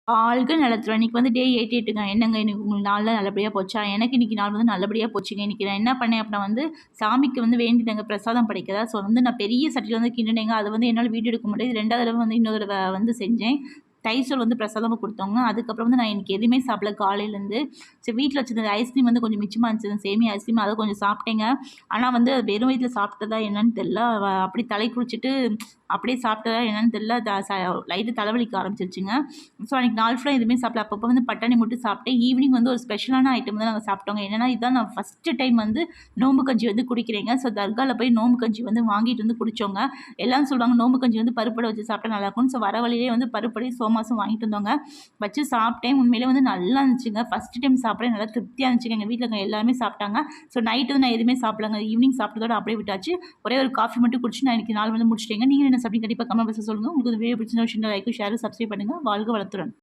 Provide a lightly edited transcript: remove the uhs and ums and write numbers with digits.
வாழ்க நலத்துடன். இன்னைக்கு வந்து டே 88ங்க. என்னங்க இன்னைக்கு உங்களுக்கு நாள்லாம் நல்லபடியா போச்சா? எனக்கு இன்னைக்கு நாள் வந்து நல்லபடியா போச்சுங்க. இன்னைக்கு நான் என்ன பண்ணேன் அப்படின்னா வந்து, சாமிக்கு வந்து வேண்டிட்டேங்க பிரசாதம் படைக்க. ஸோ வந்து நான் பெரிய சட்டியில வந்து கிண்டுனேங்க. அத வந்து என்னால வீடியோ எடுக்க முடியாது. 2வது தடவ வந்து இன்னொரு தடவ வந்து செஞ்சேன். தயிர் சோறு வந்து பிரசாதமா குடுத்தோங்க. அதுக்கப்புறம் வந்து நான் இன்னைக்கு எதுவுமே சாப்பிடல காலையிலேருந்து. சரி வீட்ல வச்சிருந்த ஐஸ்கிரீம் வந்து கொஞ்சம் மிச்சமா இருந்துச்சு. சேமியா ஐஸ்கிரீம் அத கொஞ்சம் சாப்பிட்டேங்க. ஆனா வந்து அது வெறும் வயித்துல சாப்பிட்டதா என்னன்னு தெரியல. அப்படியே தலை குளிச்சுட்டு அப்படியே சாப்பிட்டதா என்னன்னு தெரியல. லைட்டா தலைவலிக்க ஆரம்பிச்சிருச்சுங்க. ஸோ அன்னைக்கு நாள் ஃபுல்லா எதுவுமே சாப்பிடல. அப்பப்போ வந்து பட்டாணி மட்டும் சாப்பிட்டேன். ஈவினிங் வந்து ஒரு ஸ்பெஷலான ஐட்டம் வந்து நாங்க சாப்பிட்டோங்க. என்னன்னா, இதான் நான் ஃபர்ஸ்ட்டு டைம் வந்து நோம்பு கஞ்சி வந்து குடிக்கிறேங்க. ஸோ தர்கால போய் நோம்பு கஞ்சி வந்து வாங்கிட்டு வந்து குடிச்சோங்க. எல்லாரும் சொல்லுவாங்க நோம்பு கஞ்சி வந்து பருப்போட வச்சு சாப்பிட்டா நல்லாயிருக்கும்னு. ஸோ வர வழியிலேயே வந்து பருப்போடையும் சோமாசும் வாங்கிட்டு வந்தோங்க. வச்சு சாப்பிட்டேன். உண்மையிலே வந்து நல்லா இருந்துச்சுங்க. ஃபர்ஸ்ட் டைம் சாப்பிட்றேன். நல்லா திருப்தியா இருந்துச்சுங்க. எங்க வீட்ல இருக்க எல்லாருமே சாப்பிட்டாங்க. ஸோ நைட்டு வந்து நான் எதுவுமே சாப்பிடலங்க. ஈவினிங் சாப்பிட்டதோட அப்படியே விட்டாச்சு. ஒரே ஒரு காஃபி மட்டும் குடிச்சு நான் இன்னைக்கு நாள் வந்து முடிச்சுட்டேங்க. நீங்க என்ன சாப்பிட்டீங்க? கண்டிப்பா கமெண்ட் பாக்ஸ்ல சொல்லுங்க. உங்களுக்கு இந்த வீடியோ பிடிச்சிருந்தா லைக்கும், ஷேரும், சப்ஸ்கிரைப் பண்ணுங்க. வாழ்க வளத்துடன்.